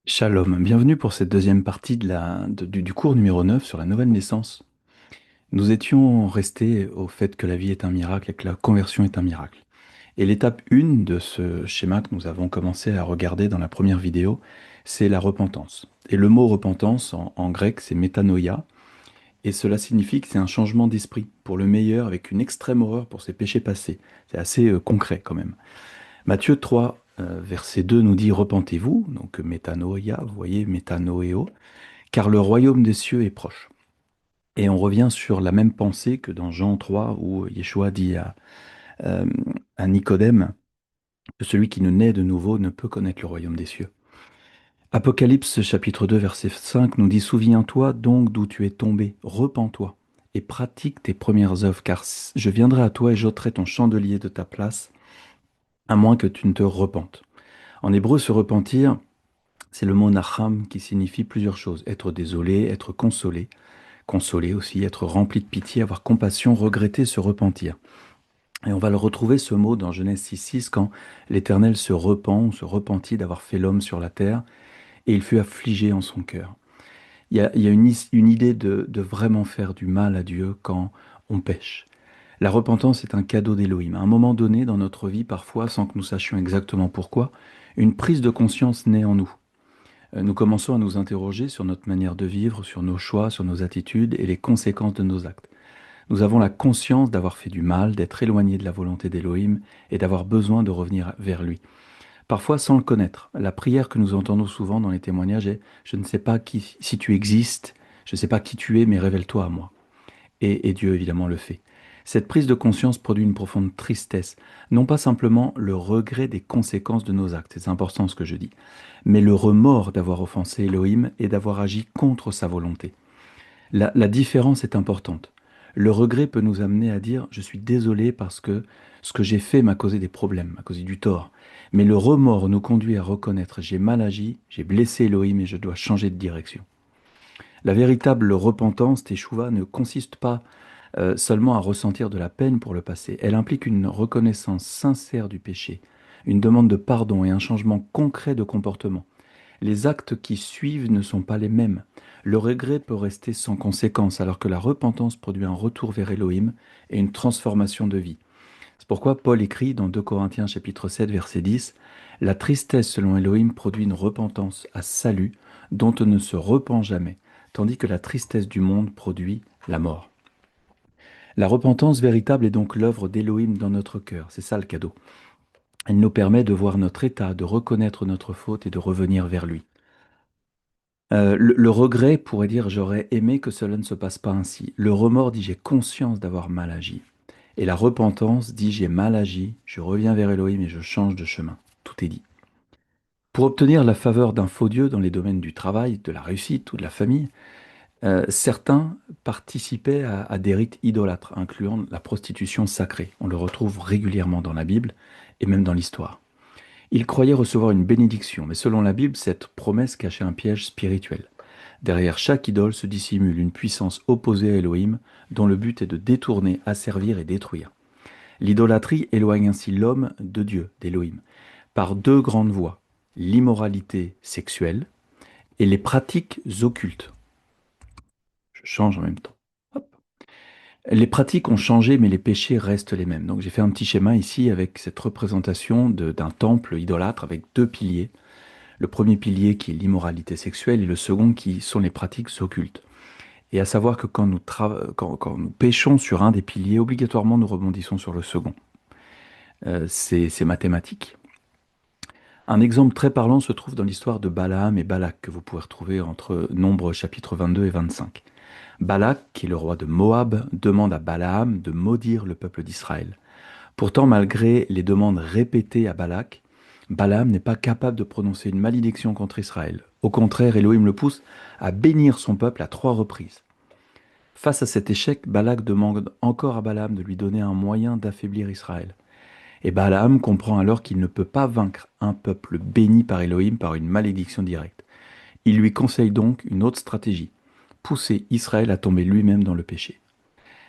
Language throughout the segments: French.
Shalom, bienvenue pour cette deuxième partie du cours numéro 9 sur la nouvelle naissance. Nous étions restés au fait que la vie est un miracle et que la conversion est un miracle. Et l'étape 1 de ce schéma que nous avons commencé à regarder dans la première vidéo, c'est la repentance. Et le mot repentance en grec, c'est métanoïa, et cela signifie que c'est un changement d'esprit pour le meilleur avec une extrême horreur pour ses péchés passés. C'est assez concret quand même. Matthieu 3, verset 2 nous dit repentez-vous, donc métanoïa, vous voyez, métanoéo, car le royaume des cieux est proche. Et on revient sur la même pensée que dans Jean 3, où Yeshua dit euh, à Nicodème que celui qui ne naît de nouveau ne peut connaître le royaume des cieux. Apocalypse chapitre 2, verset 5 nous dit souviens-toi donc d'où tu es tombé, repens-toi et pratique tes premières œuvres, car je viendrai à toi et j'ôterai ton chandelier de ta place, à moins que tu ne te repentes. En hébreu, se repentir, c'est le mot nacham qui signifie plusieurs choses. Être désolé, être consolé, consoler aussi, être rempli de pitié, avoir compassion, regretter, se repentir. Et on va le retrouver ce mot dans Genèse 6,6 quand l'Éternel se repent, ou se repentit d'avoir fait l'homme sur la terre et il fut affligé en son cœur. Il y a une idée de vraiment faire du mal à Dieu quand on pêche. La repentance est un cadeau d'Élohim. À un moment donné dans notre vie, parfois, sans que nous sachions exactement pourquoi, une prise de conscience naît en nous. Nous commençons à nous interroger sur notre manière de vivre, sur nos choix, sur nos attitudes et les conséquences de nos actes. Nous avons la conscience d'avoir fait du mal, d'être éloignés de la volonté d'Élohim et d'avoir besoin de revenir vers lui. Parfois sans le connaître. La prière que nous entendons souvent dans les témoignages est « Je ne sais pas si tu existes, je ne sais pas qui tu es, mais révèle-toi à moi ». Et Dieu évidemment le fait. Cette prise de conscience produit une profonde tristesse, non pas simplement le regret des conséquences de nos actes, c'est important ce que je dis, mais le remords d'avoir offensé Elohim et d'avoir agi contre sa volonté. La différence est importante. Le regret peut nous amener à dire je suis désolé parce que ce que j'ai fait m'a causé des problèmes, m'a causé du tort. Mais le remords nous conduit à reconnaître j'ai mal agi, j'ai blessé Elohim et je dois changer de direction. La véritable repentance, teshuva, ne consiste pas seulement à ressentir de la peine pour le passé. Elle implique une reconnaissance sincère du péché, une demande de pardon et un changement concret de comportement. Les actes qui suivent ne sont pas les mêmes. Le regret peut rester sans conséquence, alors que la repentance produit un retour vers Elohim et une transformation de vie. C'est pourquoi Paul écrit dans 2 Corinthiens chapitre 7 verset 10, la tristesse selon Elohim produit une repentance à salut dont on ne se repent jamais, tandis que la tristesse du monde produit la mort. La repentance véritable est donc l'œuvre d'Elohim dans notre cœur, c'est ça le cadeau. Elle nous permet de voir notre état, de reconnaître notre faute et de revenir vers lui. Le regret pourrait dire j'aurais aimé que cela ne se passe pas ainsi. Le remords dit j'ai conscience d'avoir mal agi. Et la repentance dit j'ai mal agi, je reviens vers Elohim et je change de chemin. Tout est dit. Pour obtenir la faveur d'un faux Dieu dans les domaines du travail, de la réussite ou de la famille, certains participaient à des rites idolâtres, incluant la prostitution sacrée. On le retrouve régulièrement dans la Bible et même dans l'histoire. Ils croyaient recevoir une bénédiction, mais selon la Bible, cette promesse cachait un piège spirituel. Derrière chaque idole se dissimule une puissance opposée à Elohim, dont le but est de détourner, asservir et détruire. L'idolâtrie éloigne ainsi l'homme de Dieu, d'Elohim, par deux grandes voies, l'immoralité sexuelle et les pratiques occultes. Je change en même temps. Hop. Les pratiques ont changé, mais les péchés restent les mêmes. Donc j'ai fait un petit schéma ici avec cette représentation d'un temple idolâtre avec deux piliers. Le premier pilier qui est l'immoralité sexuelle et le second qui sont les pratiques occultes. Et à savoir que quand nous péchons sur un des piliers, obligatoirement nous rebondissons sur le second. C'est mathématique. Un exemple très parlant se trouve dans l'histoire de Balaam et Balak, que vous pouvez retrouver entre Nombres chapitres 22 et 25. Balak, qui est le roi de Moab, demande à Balaam de maudire le peuple d'Israël. Pourtant, malgré les demandes répétées à Balak, Balaam n'est pas capable de prononcer une malédiction contre Israël. Au contraire, Elohim le pousse à bénir son peuple à 3 reprises. Face à cet échec, Balak demande encore à Balaam de lui donner un moyen d'affaiblir Israël. Et Balaam comprend alors qu'il ne peut pas vaincre un peuple béni par Elohim par une malédiction directe. Il lui conseille donc une autre stratégie, pousser Israël à tomber lui-même dans le péché.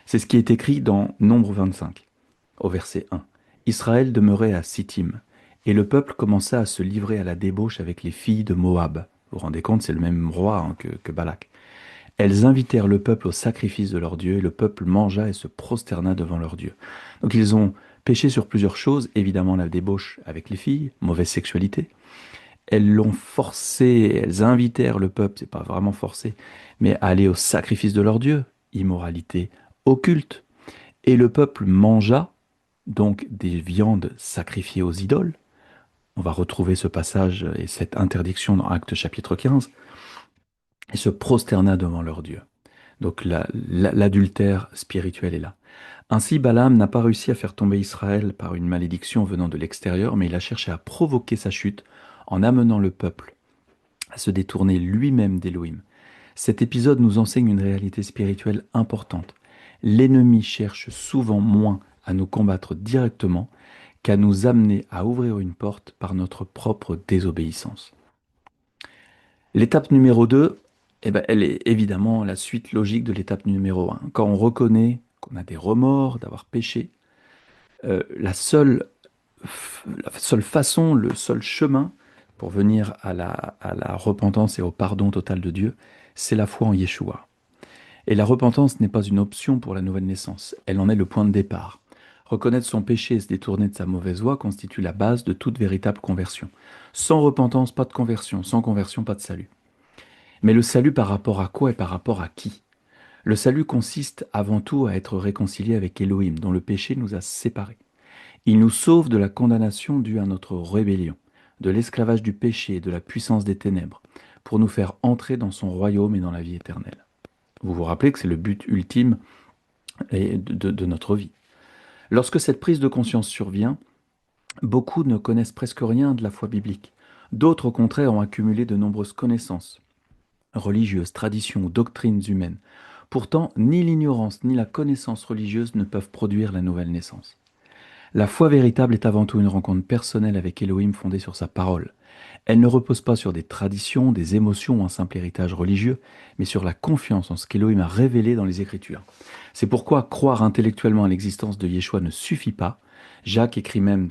C'est ce qui est écrit dans Nombre 25, au verset 1. Israël demeurait à Sittim, et le peuple commença à se livrer à la débauche avec les filles de Moab. Vous vous rendez compte, c'est le même roi hein, que Balak. Elles invitèrent le peuple au sacrifice de leur Dieu, et le peuple mangea et se prosterna devant leur Dieu. Donc ils ont péché sur plusieurs choses, évidemment la débauche avec les filles, mauvaise sexualité. Elles l'ont forcé, elles invitèrent le peuple, c'est pas vraiment forcé, mais à aller au sacrifice de leur Dieu, immoralité occulte. Et le peuple mangea donc des viandes sacrifiées aux idoles. On va retrouver ce passage et cette interdiction dans Actes chapitre 15, et se prosterna devant leur Dieu. Donc l'adultère spirituel est là. Ainsi, Balaam n'a pas réussi à faire tomber Israël par une malédiction venant de l'extérieur, mais il a cherché à provoquer sa chute en amenant le peuple à se détourner lui-même d'Élohim. Cet épisode nous enseigne une réalité spirituelle importante. L'ennemi cherche souvent moins à nous combattre directement qu'à nous amener à ouvrir une porte par notre propre désobéissance. L'étape numéro 2, eh ben, elle est évidemment la suite logique de l'étape numéro 1. Quand on reconnaît qu'on a des remords d'avoir péché, la seule façon, le seul chemin pour venir à la repentance et au pardon total de Dieu, c'est la foi en Yeshua. Et la repentance n'est pas une option pour la nouvelle naissance, elle en est le point de départ. Reconnaître son péché et se détourner de sa mauvaise voie constitue la base de toute véritable conversion. Sans repentance, pas de conversion. Sans conversion, pas de salut. Mais le salut par rapport à quoi et par rapport à qui? Le salut consiste avant tout à être réconcilié avec Elohim, dont le péché nous a séparés. Il nous sauve de la condamnation due à notre rébellion, de l'esclavage du péché et de la puissance des ténèbres, pour nous faire entrer dans son royaume et dans la vie éternelle. Vous vous rappelez que c'est le but ultime de notre vie. Lorsque cette prise de conscience survient, beaucoup ne connaissent presque rien de la foi biblique. D'autres, au contraire, ont accumulé de nombreuses connaissances religieuses, traditions ou doctrines humaines. Pourtant, ni l'ignorance ni la connaissance religieuse ne peuvent produire la nouvelle naissance. La foi véritable est avant tout une rencontre personnelle avec Elohim fondée sur sa parole. Elle ne repose pas sur des traditions, des émotions ou un simple héritage religieux, mais sur la confiance en ce qu'Elohim a révélé dans les Écritures. C'est pourquoi croire intellectuellement à l'existence de Yeshua ne suffit pas. Jacques écrit même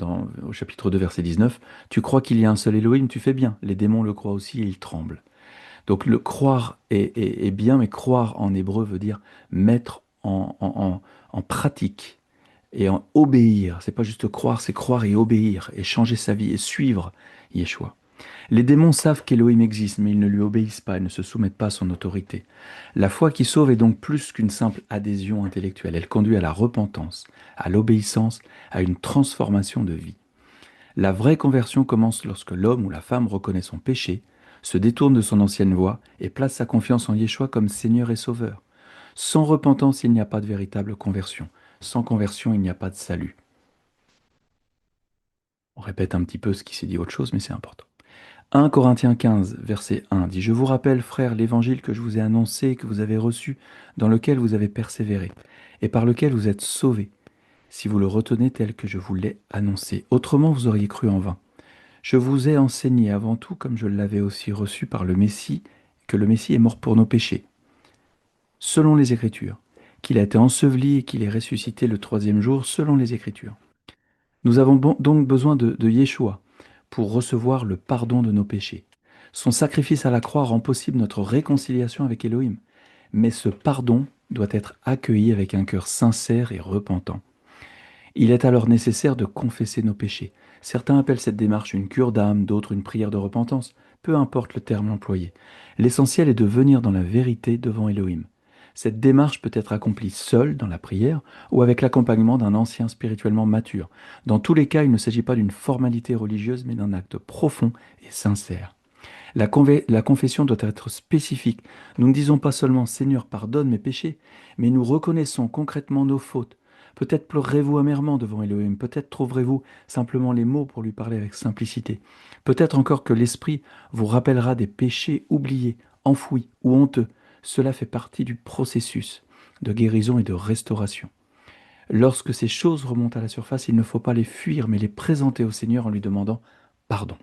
au chapitre 2, verset 19, Tu crois qu'il y a un seul Elohim, tu fais bien. Les démons le croient aussi et ils tremblent. Donc le croire est bien, mais croire en hébreu veut dire mettre en pratique et en obéir. C'est pas juste croire, c'est croire et obéir et changer sa vie et suivre Yeshua. Les démons savent qu'Élohim existe, mais ils ne lui obéissent pas, ils ne se soumettent pas à son autorité. La foi qui sauve est donc plus qu'une simple adhésion intellectuelle. Elle conduit à la repentance, à l'obéissance, à une transformation de vie. La vraie conversion commence lorsque l'homme ou la femme reconnaît son péché, se détourne de son ancienne voie et place sa confiance en Yeshua comme Seigneur et Sauveur. Sans repentance, il n'y a pas de véritable conversion. Sans conversion, il n'y a pas de salut. On répète un petit peu ce qui s'est dit autre chose, mais c'est important. 1 Corinthiens 15, verset 1 dit, Je vous rappelle, frères, l'évangile que je vous ai annoncé, que vous avez reçu, dans lequel vous avez persévéré, et par lequel vous êtes sauvés, si vous le retenez tel que je vous l'ai annoncé. Autrement, vous auriez cru en vain. Je vous ai enseigné avant tout, comme je l'avais aussi reçu par le Messie, que le Messie est mort pour nos péchés, selon les Écritures, qu'il a été enseveli et qu'il est ressuscité le troisième jour, selon les Écritures. Nous avons donc besoin de Yeshua pour recevoir le pardon de nos péchés. Son sacrifice à la croix rend possible notre réconciliation avec Elohim, mais ce pardon doit être accueilli avec un cœur sincère et repentant. Il est alors nécessaire de confesser nos péchés. Certains appellent cette démarche une cure d'âme, d'autres une prière de repentance, peu importe le terme employé. L'essentiel est de venir dans la vérité devant Elohim. Cette démarche peut être accomplie seule dans la prière ou avec l'accompagnement d'un ancien spirituellement mature. Dans tous les cas, il ne s'agit pas d'une formalité religieuse, mais d'un acte profond et sincère. La confession doit être spécifique. Nous ne disons pas seulement Seigneur, pardonne mes péchés, mais nous reconnaissons concrètement nos fautes. Peut-être pleurerez-vous amèrement devant Elohim, peut-être trouverez-vous simplement les mots pour lui parler avec simplicité. Peut-être encore que l'Esprit vous rappellera des péchés oubliés, enfouis ou honteux. Cela fait partie du processus de guérison et de restauration. Lorsque ces choses remontent à la surface, il ne faut pas les fuir, mais les présenter au Seigneur en lui demandant pardon.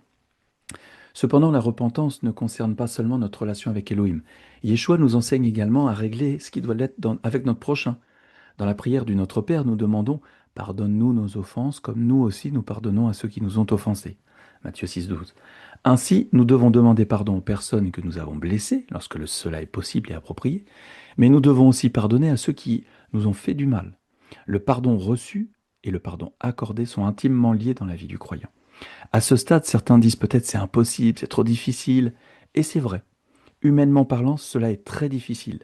Cependant, la repentance ne concerne pas seulement notre relation avec Elohim. Yeshua nous enseigne également à régler ce qui doit l'être avec notre prochain. Dans la prière du Notre Père, nous demandons « Pardonne-nous nos offenses, comme nous aussi nous pardonnons à ceux qui nous ont offensés ». Matthieu 6,12. Ainsi, nous devons demander pardon aux personnes que nous avons blessées, lorsque cela est possible et approprié, mais nous devons aussi pardonner à ceux qui nous ont fait du mal. Le pardon reçu et le pardon accordé sont intimement liés dans la vie du croyant. À ce stade, certains disent peut-être c'est impossible, c'est trop difficile, et c'est vrai. Humainement parlant, cela est très difficile.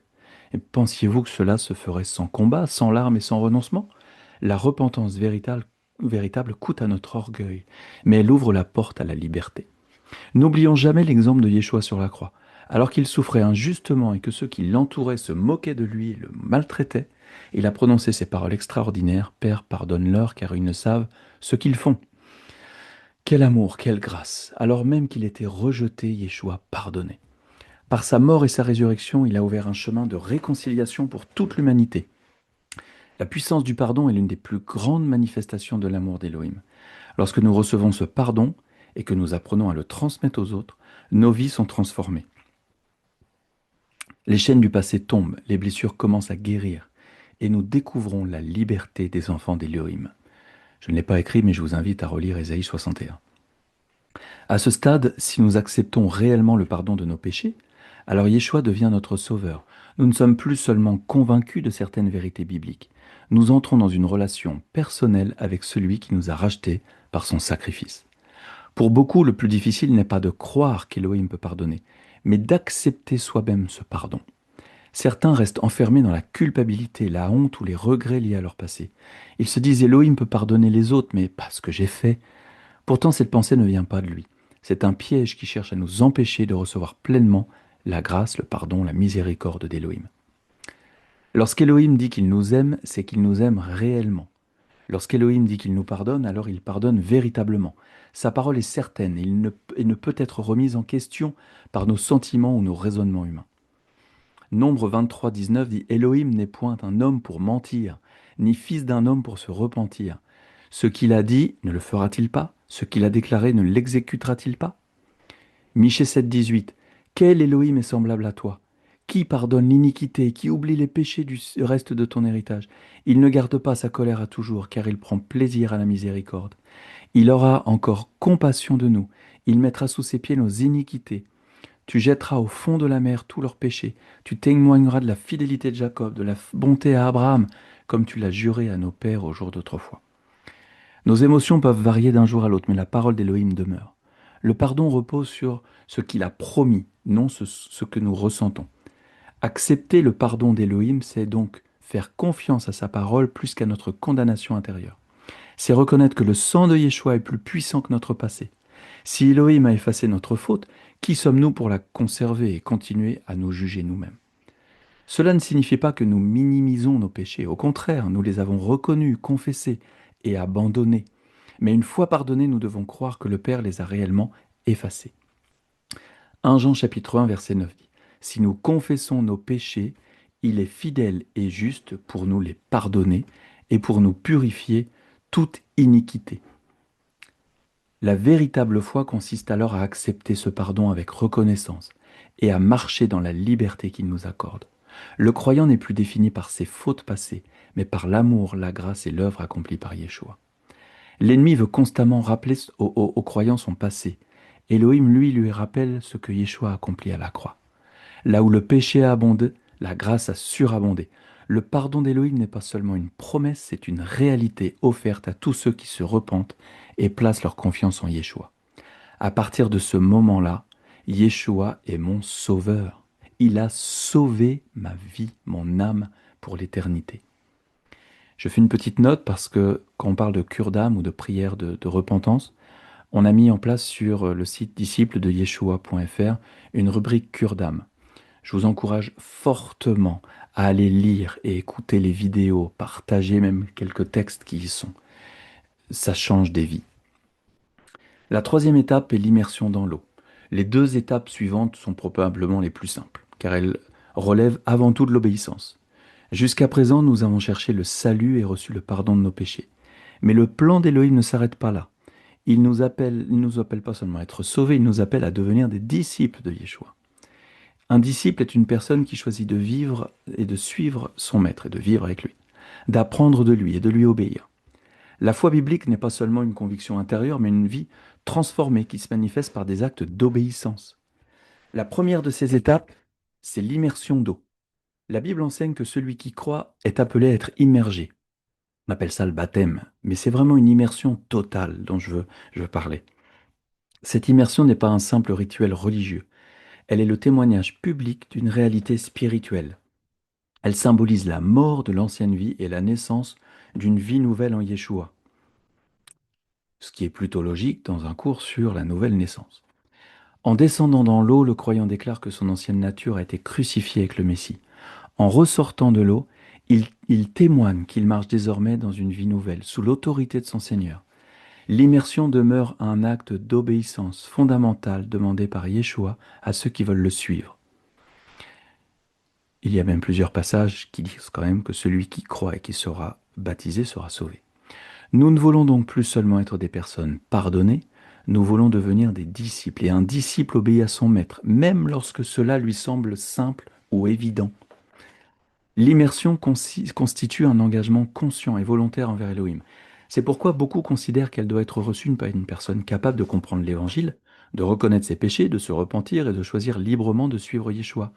Et pensiez-vous que cela se ferait sans combat, sans larmes et sans renoncement? La repentance véritable coûte à notre orgueil, mais elle ouvre la porte à la liberté. N'oublions jamais l'exemple de Yeshua sur la croix. Alors qu'il souffrait injustement et que ceux qui l'entouraient se moquaient de lui et le maltraitaient, il a prononcé ces paroles extraordinaires: Père, pardonne-leur, car ils ne savent ce qu'ils font. Quel amour, quelle grâce! Alors même qu'il était rejeté, Yeshua pardonnait. Par sa mort et sa résurrection, il a ouvert un chemin de réconciliation pour toute l'humanité. La puissance du pardon est l'une des plus grandes manifestations de l'amour d'Élohim. Lorsque nous recevons ce pardon et que nous apprenons à le transmettre aux autres, nos vies sont transformées. Les chaînes du passé tombent, les blessures commencent à guérir, et nous découvrons la liberté des enfants d'Élohim. Je ne l'ai pas écrit, mais je vous invite à relire Ésaïe 61. À ce stade, si nous acceptons réellement le pardon de nos péchés, alors Yeshua devient notre sauveur. Nous ne sommes plus seulement convaincus de certaines vérités bibliques. Nous entrons dans une relation personnelle avec celui qui nous a rachetés par son sacrifice. Pour beaucoup, le plus difficile n'est pas de croire qu'Élohim peut pardonner, mais d'accepter soi-même ce pardon. Certains restent enfermés dans la culpabilité, la honte ou les regrets liés à leur passé. Ils se disent: Élohim peut pardonner les autres, mais pas ce que j'ai fait. Pourtant, cette pensée ne vient pas de lui. C'est un piège qui cherche à nous empêcher de recevoir pleinement la grâce, le pardon, la miséricorde d'Élohim. Lorsqu'Élohim dit qu'il nous aime, c'est qu'il nous aime réellement. Lorsqu'Élohim dit qu'il nous pardonne, alors il pardonne véritablement. Sa parole est certaine et ne peut être remise en question par nos sentiments ou nos raisonnements humains. Nombre 23, 19 dit: Élohim n'est point un homme pour mentir, ni fils d'un homme pour se repentir. Ce qu'il a dit, ne le fera-t-il pas? Ce qu'il a déclaré, ne l'exécutera-t-il pas? Michée 7, 18. Quel Élohim est semblable à toi? Qui pardonne l'iniquité, qui oublie les péchés du reste de ton héritage? Il ne garde pas sa colère à toujours, car il prend plaisir à la miséricorde. Il aura encore compassion de nous. Il mettra sous ses pieds nos iniquités. Tu jetteras au fond de la mer tous leurs péchés. Tu témoigneras de la fidélité de Jacob, de la bonté à Abraham, comme tu l'as juré à nos pères au jour d'autrefois. Nos émotions peuvent varier d'un jour à l'autre, mais la parole d'Élohim demeure. Le pardon repose sur ce qu'il a promis, non ce que nous ressentons. Accepter le pardon d'Élohim, c'est donc faire confiance à sa parole plus qu'à notre condamnation intérieure. C'est reconnaître que le sang de Yeshua est plus puissant que notre passé. Si Elohim a effacé notre faute, qui sommes-nous pour la conserver et continuer à nous juger nous-mêmes? Cela ne signifie pas que nous minimisons nos péchés. Au contraire, nous les avons reconnus, confessés et abandonnés. Mais une fois pardonnés, nous devons croire que le Père les a réellement effacés. 1 Jean chapitre 1 verset 9 dit: Si nous confessons nos péchés, il est fidèle et juste pour nous les pardonner et pour nous purifier toute iniquité. La véritable foi consiste alors à accepter ce pardon avec reconnaissance et à marcher dans la liberté qu'il nous accorde. Le croyant n'est plus défini par ses fautes passées, mais par l'amour, la grâce et l'œuvre accomplie par Yeshua. L'ennemi veut constamment rappeler aux croyants son passé. Elohim, lui rappelle ce que Yeshua a accompli à la croix. Là où le péché a abondé, la grâce a surabondé. Le pardon d'Elohim n'est pas seulement une promesse, c'est une réalité offerte à tous ceux qui se repentent et placent leur confiance en Yeshua. À partir de ce moment-là, Yeshua est mon sauveur. Il a sauvé ma vie, mon âme pour l'éternité. Je fais une petite note parce que quand on parle de cure d'âme ou de prière de repentance, on a mis en place sur le site disciple de Yeshua.fr une rubrique cure d'âme. Je vous encourage fortement à aller lire et écouter les vidéos, partager même quelques textes qui y sont. Ça change des vies. La troisième étape est l'immersion dans l'eau. Les deux étapes suivantes sont probablement les plus simples, car elles relèvent avant tout de l'obéissance. Jusqu'à présent, nous avons cherché le salut et reçu le pardon de nos péchés. Mais le plan d'Élohim ne s'arrête pas là. Il nous appelle pas seulement à être sauvés, il nous appelle à devenir des disciples de Yeshua. Un disciple est une personne qui choisit de vivre et de suivre son maître et de vivre avec lui, d'apprendre de lui et de lui obéir. La foi biblique n'est pas seulement une conviction intérieure, mais une vie transformée qui se manifeste par des actes d'obéissance. La première de ces étapes, c'est l'immersion d'eau. La Bible enseigne que celui qui croit est appelé à être immergé. On appelle ça le baptême, mais c'est vraiment une immersion totale dont je veux parler. Cette immersion n'est pas un simple rituel religieux, elle est le témoignage public d'une réalité spirituelle. Elle symbolise la mort de l'ancienne vie et la naissance d'une vie nouvelle en Yeshua, ce qui est plutôt logique dans un cours sur la nouvelle naissance. En descendant dans l'eau, le croyant déclare que son ancienne nature a été crucifiée avec le Messie. En ressortant de l'eau, il témoigne qu'il marche désormais dans une vie nouvelle, sous l'autorité de son Seigneur. L'immersion demeure un acte d'obéissance fondamentale demandé par Yeshua à ceux qui veulent le suivre. Il y a même plusieurs passages qui disent quand même que celui qui croit et qui sera baptisé sera sauvé. Nous ne voulons donc plus seulement être des personnes pardonnées, nous voulons devenir des disciples. Et un disciple obéit à son maître, même lorsque cela lui semble simple ou évident. L'immersion constitue un engagement conscient et volontaire envers Elohim. C'est pourquoi beaucoup considèrent qu'elle doit être reçue par une personne capable de comprendre l'Évangile, de reconnaître ses péchés, de se repentir et de choisir librement de suivre Yeshua.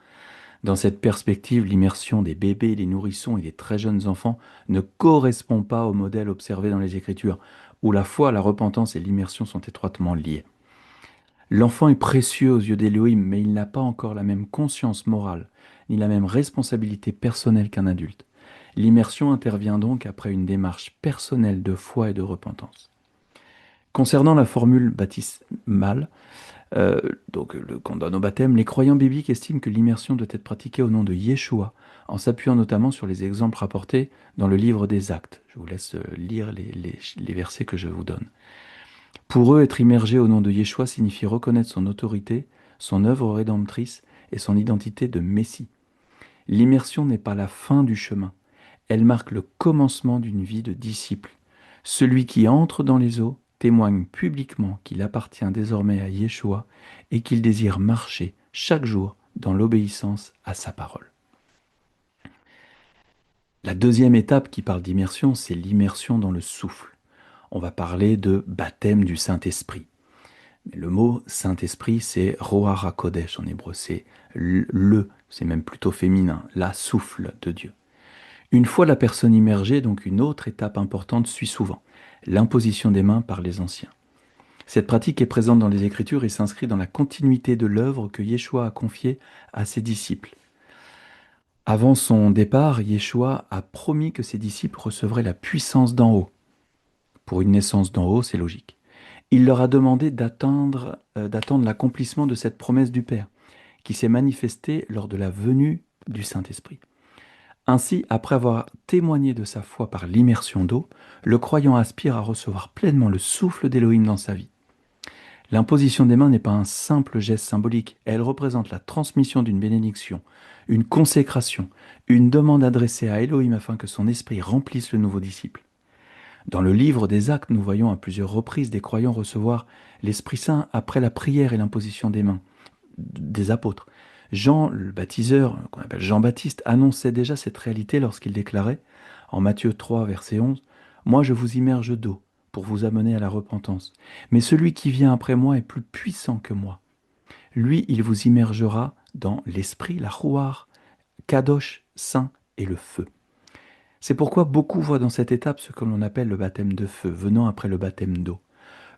Dans cette perspective, l'immersion des bébés, des nourrissons et des très jeunes enfants ne correspond pas au modèle observé dans les Écritures, où la foi, la repentance et l'immersion sont étroitement liées. L'enfant est précieux aux yeux d'Élohim, mais il n'a pas encore la même conscience morale, ni la même responsabilité personnelle qu'un adulte. L'immersion intervient donc après une démarche personnelle de foi et de repentance. Concernant la formule baptismale, euh, qu'on donne au baptême, les croyants bibliques estiment que l'immersion doit être pratiquée au nom de Yeshua, en s'appuyant notamment sur les exemples rapportés dans le livre des Actes. Je vous laisse lire les versets que je vous donne. Pour eux, être immergé au nom de Yeshua signifie reconnaître son autorité, son œuvre rédemptrice et son identité de Messie. L'immersion n'est pas la fin du chemin, elle marque le commencement d'une vie de disciple. Celui qui entre dans les eaux témoigne publiquement qu'il appartient désormais à Yeshua et qu'il désire marcher chaque jour dans l'obéissance à sa parole. La deuxième étape qui parle d'immersion, c'est l'immersion dans le souffle. On va parler de baptême du Saint-Esprit. Le mot Saint-Esprit, c'est Roar HaKodesh en hébreu, c'est c'est même plutôt féminin, la souffle de Dieu. Une fois la personne immergée, donc une autre étape importante suit souvent, l'imposition des mains par les anciens. Cette pratique est présente dans les Écritures et s'inscrit dans la continuité de l'œuvre que Yeshua a confiée à ses disciples. Avant son départ, Yeshua a promis que ses disciples recevraient la puissance d'en haut. Pour une naissance d'en haut, c'est logique. Il leur a demandé d'attendre l'accomplissement de cette promesse du Père, qui s'est manifestée lors de la venue du Saint-Esprit. Ainsi, après avoir témoigné de sa foi par l'immersion d'eau, le croyant aspire à recevoir pleinement le souffle d'Élohim dans sa vie. L'imposition des mains n'est pas un simple geste symbolique, elle représente la transmission d'une bénédiction, une consécration, une demande adressée à Elohim afin que son esprit remplisse le nouveau disciple. Dans le livre des Actes, nous voyons à plusieurs reprises des croyants recevoir l'Esprit Saint après la prière et l'imposition des mains des apôtres. Jean, le baptiseur, qu'on appelle Jean-Baptiste, annonçait déjà cette réalité lorsqu'il déclarait, en Matthieu 3, verset 11, « Moi je vous immerge d'eau pour vous amener à la repentance. Mais celui qui vient après moi est plus puissant que moi. Lui, il vous immergera dans l'esprit, la Ruach, Kadosh, Saint et le feu. » C'est pourquoi beaucoup voient dans cette étape ce que l'on appelle le baptême de feu, venant après le baptême d'eau.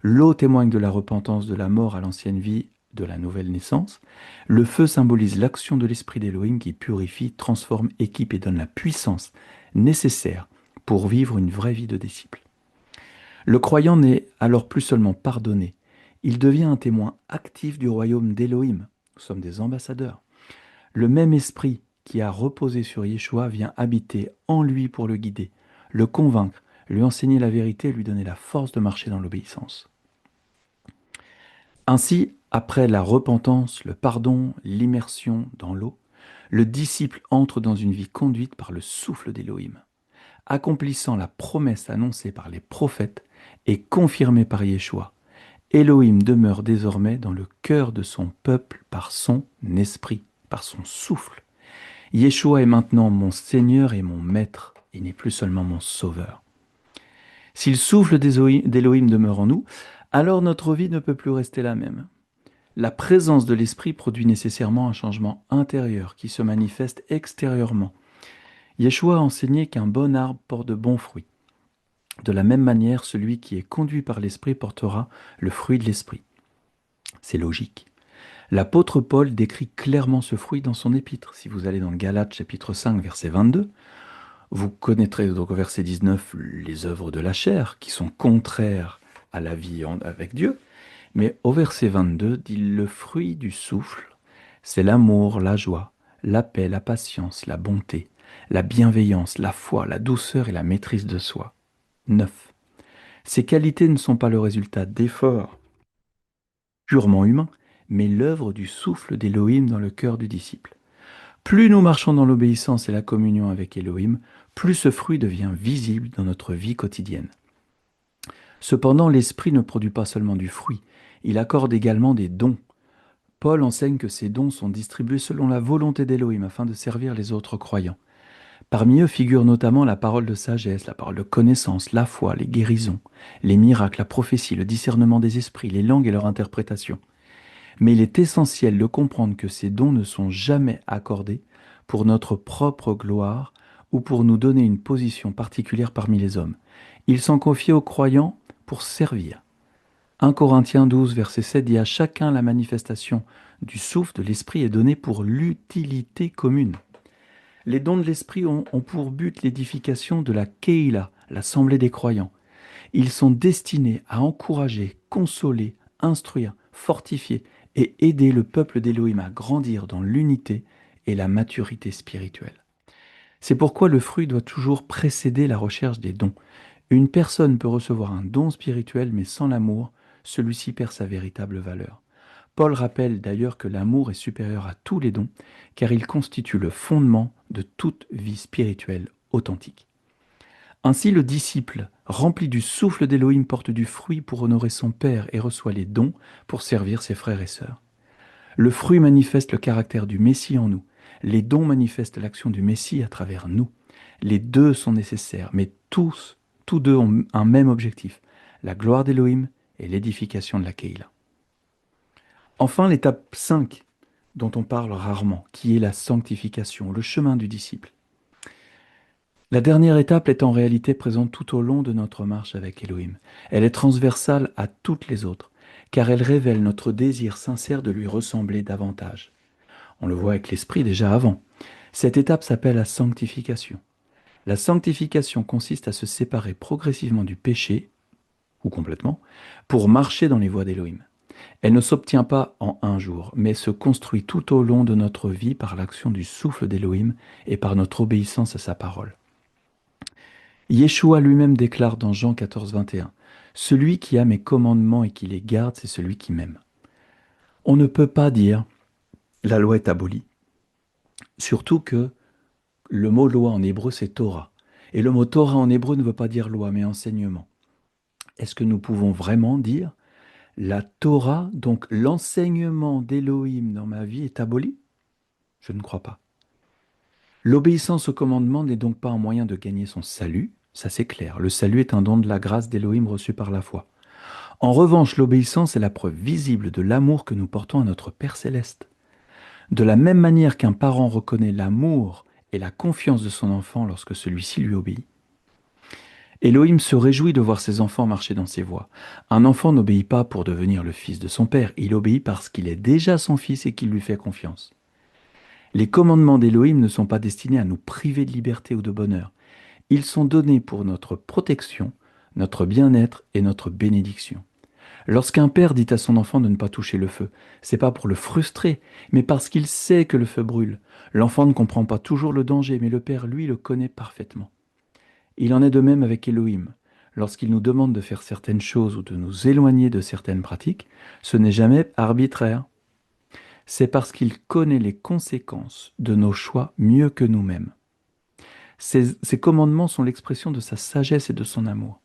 L'eau témoigne de la repentance de la mort à l'ancienne vie, de la nouvelle naissance. Le feu symbolise l'action de l'esprit d'Élohim qui purifie, transforme, équipe et donne la puissance nécessaire pour vivre une vraie vie de disciple. Le croyant n'est alors plus seulement pardonné, il devient un témoin actif du royaume d'Élohim. Nous sommes des ambassadeurs. Le même esprit qui a reposé sur Yeshua vient habiter en lui pour le guider, le convaincre, lui enseigner la vérité et lui donner la force de marcher dans l'obéissance. Ainsi, après la repentance, le pardon, l'immersion dans l'eau, le disciple entre dans une vie conduite par le souffle d'Élohim, accomplissant la promesse annoncée par les prophètes et confirmée par Yeshua. Elohim demeure désormais dans le cœur de son peuple par son esprit, par son souffle. Yeshua est maintenant mon Seigneur et mon Maître, il n'est plus seulement mon Sauveur. Si le souffle d'Élohim demeure en nous, alors notre vie ne peut plus rester la même. La présence de l'esprit produit nécessairement un changement intérieur qui se manifeste extérieurement. Yeshua a enseigné qu'un bon arbre porte de bons fruits. De la même manière, celui qui est conduit par l'esprit portera le fruit de l'esprit. C'est logique. L'apôtre Paul décrit clairement ce fruit dans son épître. Si vous allez dans Galates chapitre 5 verset 22, vous connaîtrez donc au verset 19 les œuvres de la chair qui sont contraires à la vie avec Dieu. Mais au verset 22 dit le fruit du souffle, c'est l'amour, la joie, la paix, la patience, la bonté, la bienveillance, la foi, la douceur et la maîtrise de soi. 9. Ces qualités ne sont pas le résultat d'efforts purement humains, mais l'œuvre du souffle d'Élohim dans le cœur du disciple. Plus nous marchons dans l'obéissance et la communion avec Élohim, plus ce fruit devient visible dans notre vie quotidienne. Cependant, l'Esprit ne produit pas seulement du fruit, il accorde également des dons. Paul enseigne que ces dons sont distribués selon la volonté d'Élohim afin de servir les autres croyants. Parmi eux figurent notamment la parole de sagesse, la parole de connaissance, la foi, les guérisons, les miracles, la prophétie, le discernement des esprits, les langues et leur interprétation. Mais il est essentiel de comprendre que ces dons ne sont jamais accordés pour notre propre gloire ou pour nous donner une position particulière parmi les hommes. Ils sont confiés aux croyants pour servir. 1 Corinthiens 12, verset 7 dit « À chacun la manifestation du souffle de l'Esprit est donnée pour l'utilité commune. » Les dons de l'Esprit ont pour but l'édification de la Keila, l'assemblée des croyants. Ils sont destinés à encourager, consoler, instruire, fortifier et aider le peuple d'Élohim à grandir dans l'unité et la maturité spirituelle. C'est pourquoi le fruit doit toujours précéder la recherche des dons. Une personne peut recevoir un don spirituel, mais sans l'amour, celui-ci perd sa véritable valeur. Paul rappelle d'ailleurs que l'amour est supérieur à tous les dons, car il constitue le fondement de toute vie spirituelle authentique. Ainsi, le disciple, rempli du souffle d'Élohim, porte du fruit pour honorer son Père et reçoit les dons pour servir ses frères et sœurs. Le fruit manifeste le caractère du Messie en nous. Les dons manifestent l'action du Messie à travers nous. Les deux sont nécessaires, mais tous deux ont un même objectif, la gloire d'Élohim et l'édification de la Keïla. Enfin, l'étape 5, dont on parle rarement, qui est la sanctification, le chemin du disciple. La dernière étape est en réalité présente tout au long de notre marche avec Élohim. Elle est transversale à toutes les autres, car elle révèle notre désir sincère de lui ressembler davantage. On le voit avec l'esprit déjà avant. Cette étape s'appelle la sanctification. La sanctification consiste à se séparer progressivement du péché, ou complètement, pour marcher dans les voies d'Élohim. Elle ne s'obtient pas en un jour, mais se construit tout au long de notre vie par l'action du souffle d'Élohim et par notre obéissance à sa parole. Yeshua lui-même déclare dans Jean 14, 21, « Celui qui a mes commandements et qui les garde, c'est celui qui m'aime. » On ne peut pas dire « la loi est abolie », surtout que le mot loi en hébreu c'est Torah. Et le mot Torah en hébreu ne veut pas dire loi, mais enseignement. Est-ce que nous pouvons vraiment dire la Torah, donc l'enseignement d'Élohim dans ma vie, est aboli? Je ne crois pas. L'obéissance au commandement n'est donc pas un moyen de gagner son salut, ça c'est clair. Le salut est un don de la grâce d'Élohim reçu par la foi. En revanche, l'obéissance est la preuve visible de l'amour que nous portons à notre Père céleste. De la même manière qu'un parent reconnaît l'amour et la confiance de son enfant lorsque celui-ci lui obéit. Élohim se réjouit de voir ses enfants marcher dans ses voies. Un enfant n'obéit pas pour devenir le fils de son père, il obéit parce qu'il est déjà son fils et qu'il lui fait confiance. Les commandements d'Élohim ne sont pas destinés à nous priver de liberté ou de bonheur. Ils sont donnés pour notre protection, notre bien-être et notre bénédiction. Lorsqu'un père dit à son enfant de ne pas toucher le feu, c'est pas pour le frustrer, mais parce qu'il sait que le feu brûle. L'enfant ne comprend pas toujours le danger, mais le père, lui, le connaît parfaitement. Il en est de même avec Élohim. Lorsqu'il nous demande de faire certaines choses ou de nous éloigner de certaines pratiques, ce n'est jamais arbitraire. C'est parce qu'il connaît les conséquences de nos choix mieux que nous-mêmes. Ces commandements sont l'expression de sa sagesse et de son amour.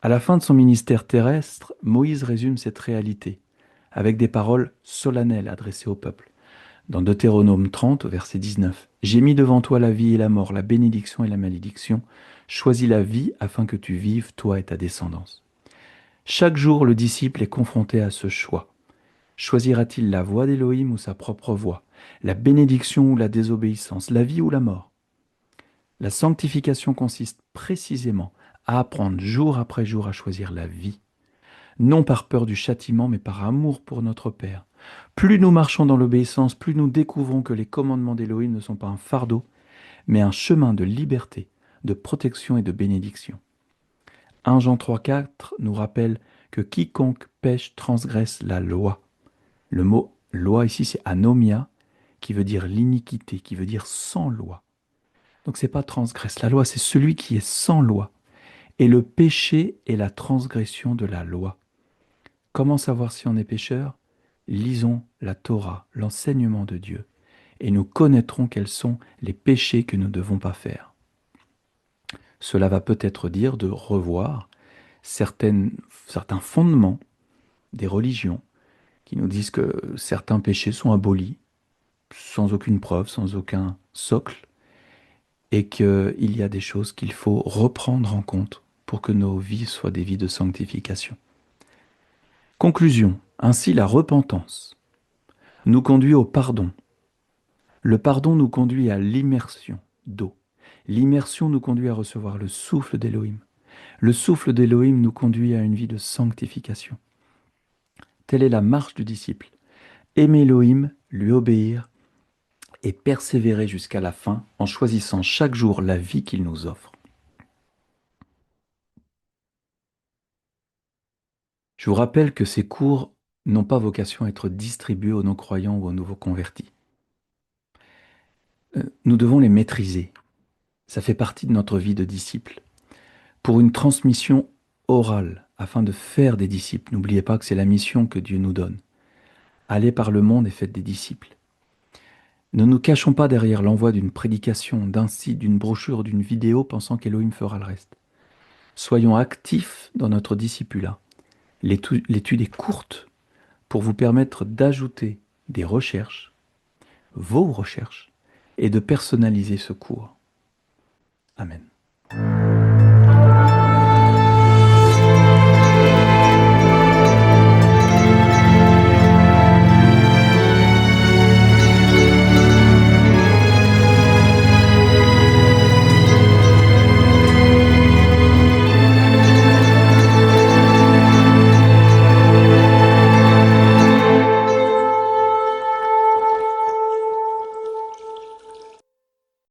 À la fin de son ministère terrestre, Moïse résume cette réalité avec des paroles solennelles adressées au peuple. Dans Deutéronome 30, verset 19, « J'ai mis devant toi la vie et la mort, la bénédiction et la malédiction. Choisis la vie afin que tu vives, toi et ta descendance. Chaque jour, le disciple est confronté à ce choix. Choisira-t-il la voie d'Élohim ou sa propre voie, la bénédiction ou la désobéissance, la vie ou la mort? La sanctification consiste précisément à apprendre jour après jour à choisir la vie, non par peur du châtiment, mais par amour pour notre Père. Plus nous marchons dans l'obéissance, plus nous découvrons que les commandements d'Élohim ne sont pas un fardeau, mais un chemin de liberté, de protection et de bénédiction. 1 Jean 3,4 nous rappelle que quiconque pêche transgresse la loi. Le mot loi ici, c'est anomia, qui veut dire l'iniquité, qui veut dire sans loi. Donc c'est pas transgresse la loi, c'est celui qui est sans loi. Et le péché est la transgression de la loi. Comment savoir si on est pécheur? Lisons la Torah, l'enseignement de Dieu, et nous connaîtrons quels sont les péchés que nous ne devons pas faire. Cela va peut-être dire de revoir certains fondements des religions qui nous disent que certains péchés sont abolis, sans aucune preuve, sans aucun socle, et qu'il y a des choses qu'il faut reprendre en compte pour que nos vies soient des vies de sanctification. Conclusion. Ainsi, la repentance nous conduit au pardon. Le pardon nous conduit à l'immersion d'eau. L'immersion nous conduit à recevoir le souffle d'Élohim. Le souffle d'Élohim nous conduit à une vie de sanctification. Telle est la marche du disciple. Aimer Élohim, lui obéir et persévérer jusqu'à la fin en choisissant chaque jour la vie qu'il nous offre. Je vous rappelle que ces cours n'ont pas vocation à être distribués aux non-croyants ou aux nouveaux convertis. Nous devons les maîtriser. Ça fait partie de notre vie de disciple. Pour une transmission orale, afin de faire des disciples, n'oubliez pas que c'est la mission que Dieu nous donne. Allez par le monde et faites des disciples. Ne nous cachons pas derrière l'envoi d'une prédication, d'un site, d'une brochure, d'une vidéo, pensant qu'Élohim fera le reste. Soyons actifs dans notre discipulat. L'étude est courte pour vous permettre d'ajouter des recherches, vos recherches, et de personnaliser ce cours. Amen.